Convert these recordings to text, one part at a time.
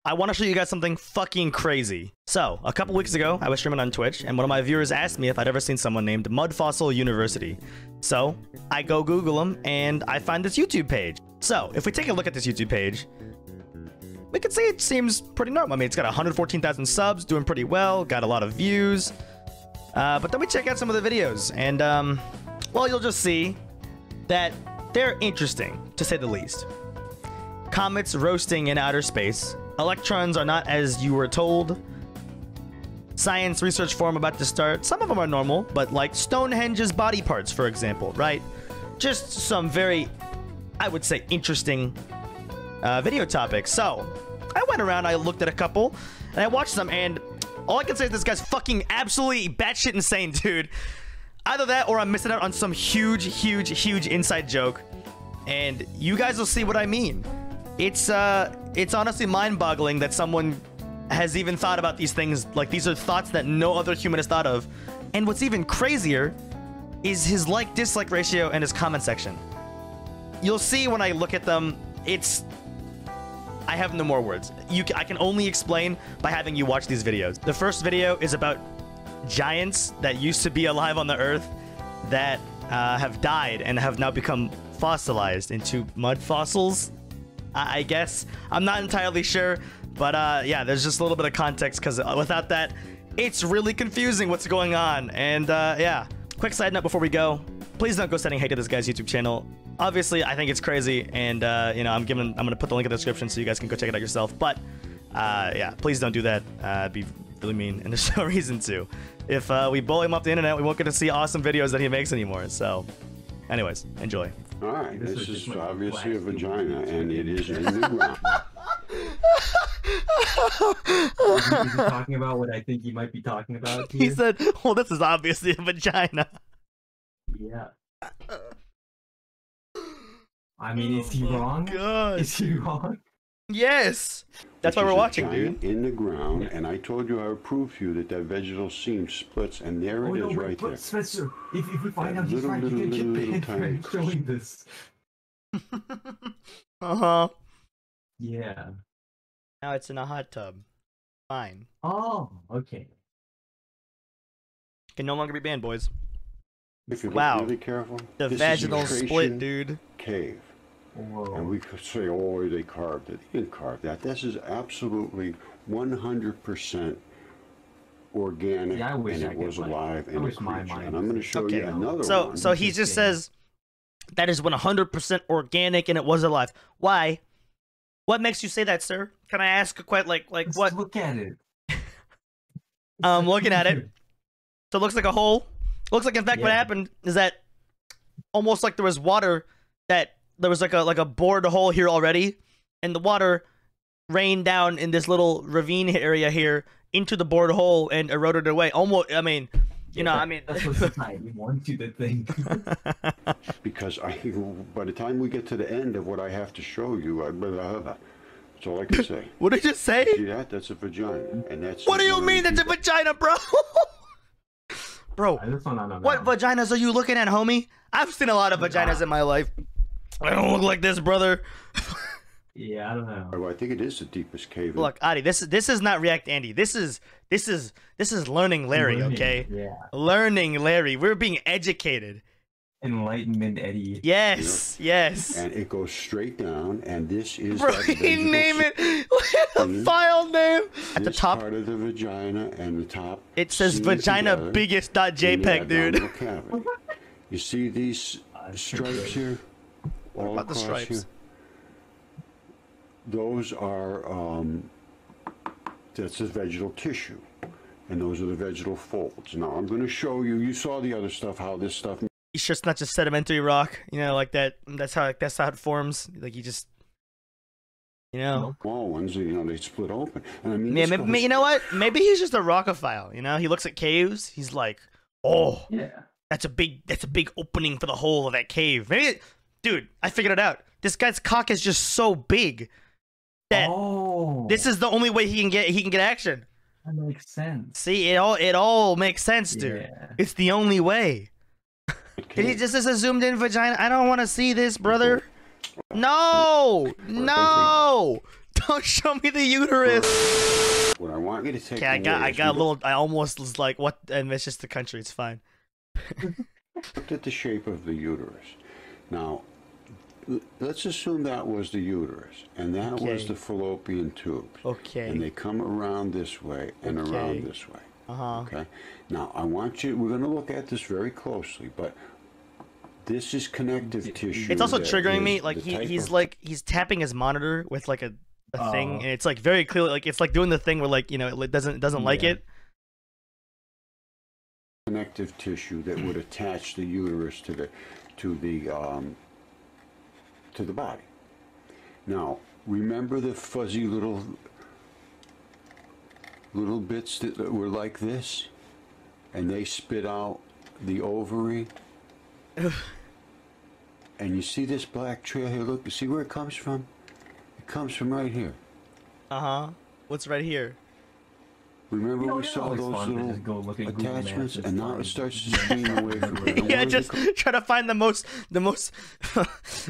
I want to show you guys something fucking crazy. So, a couple weeks ago, I was streaming on Twitch, and one of my viewers asked me if I'd ever seen someone named Mudfossil University. So, I go Google them, and I find this YouTube page. So, if we take a look at this YouTube page, we can see it seems pretty normal. I mean, it's got 114,000 subs, doing pretty well, got a lot of views. But then we check out some of the videos, and, well, you'll just see that they're interesting, to say the least. Comets roasting in outer space. Electrons are not as you were told. Science research forum about to start. Some of them are normal, but like Stonehenge's body parts, for example, right? Just some very, I would say, interesting video topics. So, I went around, I looked at a couple, and I watched them, and all I can say is this guy's fucking absolutely batshit insane, dude. Either that, or I'm missing out on some huge inside joke, and you guys will see what I mean. It's honestly mind-boggling that someone has even thought about these things. Like, these are thoughts that no other human has thought of. And what's even crazier is his like-dislike ratio and his comment section. You'll see when I look at them, I have no more words. I can only explain by having you watch these videos. The first video is about giants that used to be alive on the Earth that have died and have now become fossilized into mud fossils. I guess. I'm not entirely sure, but yeah, there's just a little bit of context, because without that, it's really confusing what's going on. And yeah, quick side note before we go, please don't go sending hate to this guy's YouTube channel. Obviously, I think it's crazy, and you know, I'm gonna put the link in the description so you guys can go check it out yourself. But yeah, please don't do that. It'd be really mean, and there's no reason to. If we bully him off the internet, we won't get to see awesome videos that he makes anymore. So, anyways, enjoy. All right, this is obviously a vagina, and it is in the ground. He's talking about what I think he might be talking about here. He said, well, this is obviously a vagina. Yeah. I mean, is he wrong? God. Is he wrong? Yes! That's why we're watching, dude. In the ground, and I told you I would prove to you that that vegetal seam splits, and there it is right there. Spencer, if we find out he's right, you can get banned for showing this. Uh-huh. Yeah. Now it's in a hot tub. Fine. Oh, okay. Can no longer be banned, boys. If you Wow. look really careful, The vaginal split, dude. Cave. Whoa. And we could say, oh, they carved it. They didn't carve that. This is absolutely 100% organic, Yeah, I wish and I it could, was like, alive I and a wish my creature. mind And I'm going to show Okay. you another one. So he just says that is 100% organic and it was alive. Why? What makes you say that, sir? Can I ask quite like Let's what? look at it. I'm looking at it. So it looks like a hole. Looks like, in fact, what Yeah. happened is that almost like there was water, that there was like a bored hole here already, and the water rained down in this little ravine area here into the bored hole and eroded away. Almost, I mean, you know, I mean. That's what society wants you to think. Because by the time we get to the end of what I have to show you, that's all I can say. What did you say? See that? That's a vagina. And that's. What do you mean that's a vagina, bro? Bro, This one, I don't know. what vaginas are you looking at, homie? I've seen a lot of vaginas in my life. I don't look like this, brother. Yeah, I don't know. Oh, I think it is the deepest cave. Look, Adi, this is not React Andy. This is Learning Larry, okay? Yeah. Learning Larry. We're being educated. Enlightenment Eddie. Yes, yes. And it goes straight down, and this is. Bro, that he vegetal name it. Look at the file name. At the This top, part of the vagina and the top. it says seam vagina together biggest in the .jpg, dude. abdominal cavity. You see these stripes here? What All about the across stripes? here? Those are that's the vegetal tissue, and those are the vegetal folds. Now I'm going to show you. You saw the other stuff, how this stuff. It's just not just sedimentary rock, you know, like that. That's how it forms. Like you just, you know. Small ones, you know, they split open. And I mean, Yeah, this maybe, goes- you know what? Maybe he's just a rockophile. You know, he looks at caves. He's like, oh, Yeah. that's a big opening for the hole of that cave. Maybe, dude, I figured it out. This guy's cock is just so big that this is the only way he can get action. That makes sense. See, it all makes sense, dude. Yeah. It's the only way. Can he just a zoomed in vagina? I don't want to see this, brother. No, no. Don't show me the uterus. What I want you to take Okay, I got away is a little. I almost was like, what? And it's just the country. It's fine. looked at the shape of the uterus. Now, let's assume that was the uterus, and that was Okay. the fallopian tubes. Okay. And they come around this way and Okay. around this way. Uh-huh. Okay. Now, I want you. We're going to look at this very closely, but this is connective tissue. It's also that triggering is me. Like the type he's of- like he's tapping his monitor with like a thing, Oh. and it's like very clearly like it's like doing the thing where like it doesn't like Yeah. it. connective tissue that would attach the uterus to the body. Now, remember the fuzzy little bits that were like this, and they spit out the ovary. And you see this black trail here? Look, you see where it comes from? It comes from right here. Uh-huh. What's right here? Remember You we know, saw it's those fun to little just go look at Google Maps attachments, and and now it find- starts to stream away from it. Yeah, just try to find the most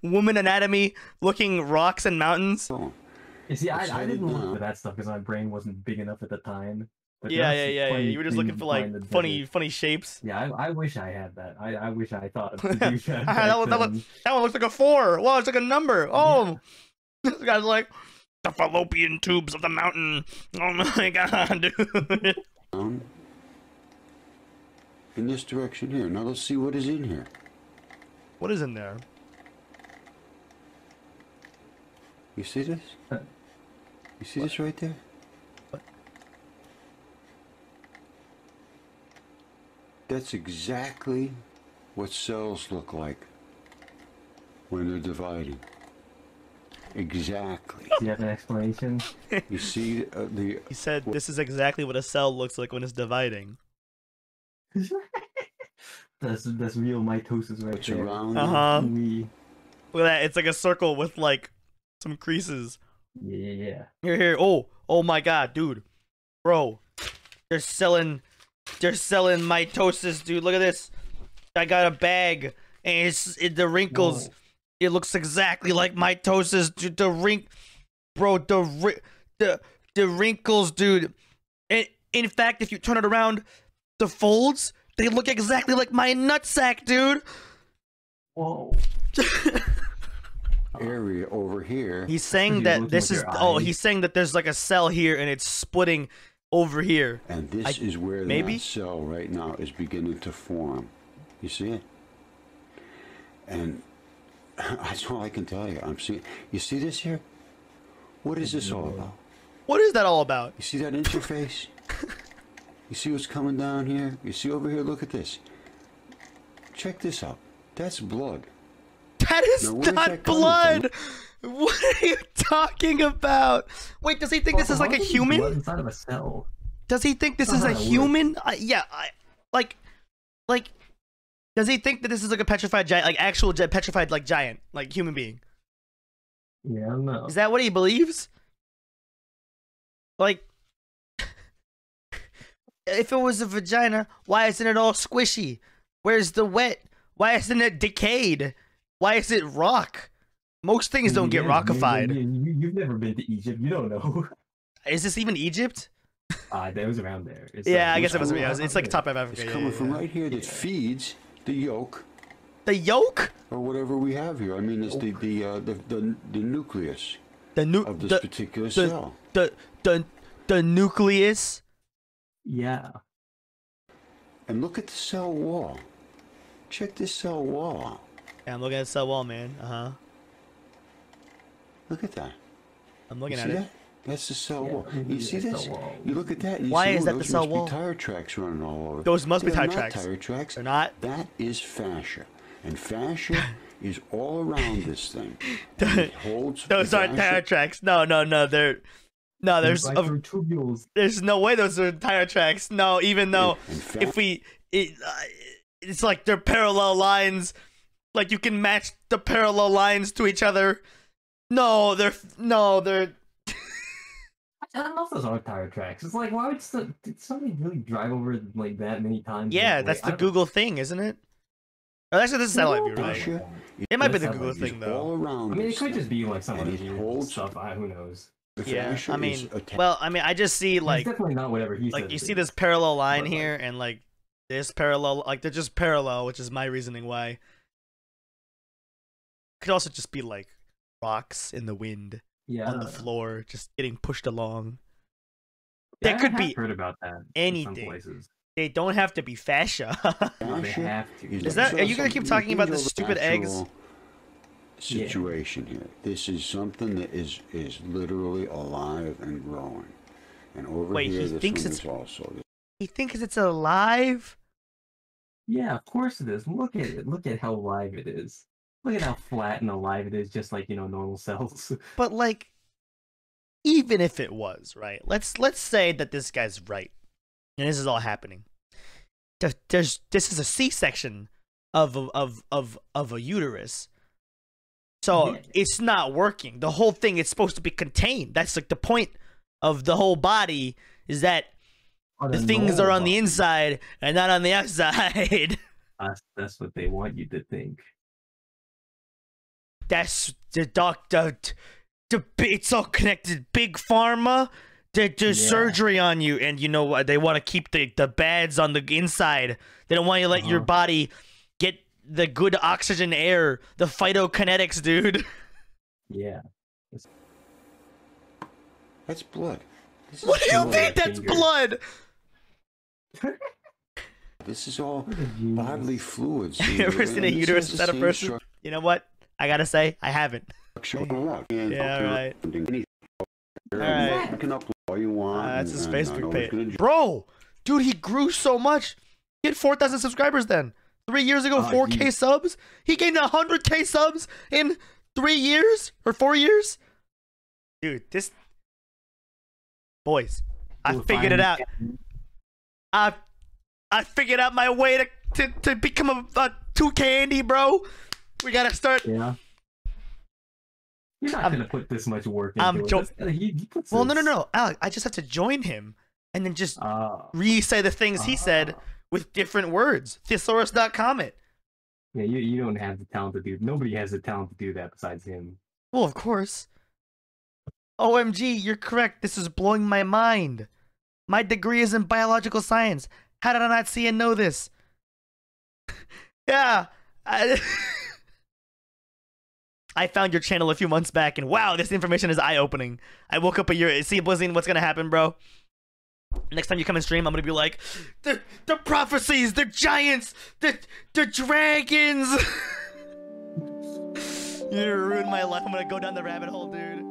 woman anatomy looking rocks and mountains. You see, It's I didn't headed look down. for that stuff because my brain wasn't big enough at the time. But Yeah, that's yeah. funny You were just thing looking to for find like that funny shapes. Yeah, I wish I had that. I wish I thought of to do that. that one looks like a 4. Wow, it's like a number. Oh, this guy's like the fallopian tubes of the mountain. Oh my god, dude. Down in this direction here. Now let's see what is in here. What is in there? You see this? You see this right there? What? That's exactly what cells look like when they're dividing. Exactly. Do you have an explanation? You see the He said this is exactly what a cell looks like when it's dividing. That's real mitosis right what's there. around Uh-huh. We, Look at that. It's like a circle with like some creases. yeah. Here. Oh my god, dude. Bro. They're selling mitosis, dude. Look at this. I got a bag and the wrinkles. Whoa. It looks exactly like mitosis, dude. The wrinkles, dude. And in fact, if you turn it around, the folds, they look exactly like my nutsack, dude. Whoa. area over here. He's saying You're that looking this with is your oh, eyes. he's saying that there's like a cell here and it's splitting over here. And this is where maybe? that cell right now is beginning to form. You see it? And that's all I can tell you. I'm seeing. You see this here? What is this all about? What is that all about? You see that interface? You see what's coming down here? You see over here? Look at this. Check this out. That's blood. That is Now, where's not that coming blood. What are you talking about? Wait, does he think this is like a How is human? blood inside of a cell? Does he think this That's is a not how it works. human? Yeah, like, does he think that this is like a petrified giant, like actual petrified like giant, like human being? Yeah, I don't know. Is that what he believes? Like, if it was a vagina, why isn't it all squishy? Where's the wet? Why isn't it decayed? Why is it rock? Most things don't get rockified. You've never been to Egypt. You don't know. Is this even Egypt? That was around there. It's Yeah, I like- guess it was. cool. Yeah, it's like top of It's Africa. coming yeah, from yeah. right here that feeds the yolk The yolk, or whatever we have here. I mean, it's the nucleus the of this particular cell. the nucleus. Yeah. And look at the cell wall. Check this cell wall out. Yeah, I'm looking at the cell wall, man. Look at that. I'm You looking see at it. that? That's the cell Yeah, wall. maybe You see that's this? the wall. You look at that. And you Why say, is "Oh, that the those cell must be wall?" tire tracks running all over. Those must be They're tire not tracks. Tire tracks. They're not. That is fascia, and fascia is all around this thing. And Those it holds Those the aren't fascia- tire tracks. No. There's there's no way those are tire tracks. No, even though In fact, it's like they're parallel lines. Like you can match the parallel lines to each other. They're I don't know if those are tire tracks. It's like, why would did somebody really drive over it like that many times? yeah, Like, that's wait, the I don't- Google thing, isn't it? Oh, actually, this is satellite view, right? fascia It might be That's the not Google like thing is though. all around. I mean, it this could thing. just be like some And of it the holds- stuff. Who knows? The Yeah, fascia I is mean, attached. well, I mean, I just see It's like definitely not whatever he says. you it see is. this parallel line But, like- here, and like this parallel, like they're just parallel, which is my reasoning why. Could also just be like rocks in the wind Yeah. on the floor, just getting pushed along. Yeah, There could I have be heard about that. In anything. some places. They don't have to be fascia. No, they have to. Is that- are you gonna keep talking about the stupid eggs? Situation here. This is something that is literally alive and growing. And over Wait, here, he this thinks one it's- is also. He thinks it's alive. Yeah, of course it is. Look at it. Look at how live it is. Look at how flat and alive it is, just like, normal cells. But like, even if it was right, let's say that this guy's right, and this is all happening. This is a C-section of a uterus, so Yeah. it's not working. The whole thing is supposed to be contained. That's like the point of the whole body, is that the things are on the inside and not on the outside. That's what they want you to think. That's the doctor. It's all connected. Big pharma. They do surgery on you, and you know what? They want to keep the bads on the inside. They don't want you to let your body get the good oxygen air, the phytokinetics, dude. Yeah. That's blood. This is What do you blood. think? That's finger. blood. This is all Look at you. bodily fluids. You ever seen a uterus without a person? You know what? I gotta say, I haven't. Yeah, right. Alright. You can upload all you want. That's his and I know Facebook it's gonna page. Bro, dude, he grew so much. He had 4,000 subscribers then. 3 years ago, 4K geez. subs. He gained 100K subs in 3 years or 4 years. Dude, this... Boys, I We'll figured it out. find- I figured out my way to become a 2K Andy, bro. We gotta start... Yeah. You're not gonna put this much work into I'm it. jo- He puts Well, this- no. Alec, I just have to join him and then just Ah. re-say the things he said with different words. Thesaurus.com it. Yeah, you don't have the talent to do. Nobody has the talent to do that besides him. Well, of course. OMG, you're correct. This is blowing my mind. My degree is in biological science. How did I not see and know this? Yeah. I found your channel a few months back, and wow, this information is eye-opening. I woke up a year. See, Blizzing, what's gonna happen, bro? Next time you come and stream, I'm gonna be like, the prophecies, the giants, the dragons. You ruined my life. I'm gonna go down the rabbit hole, dude.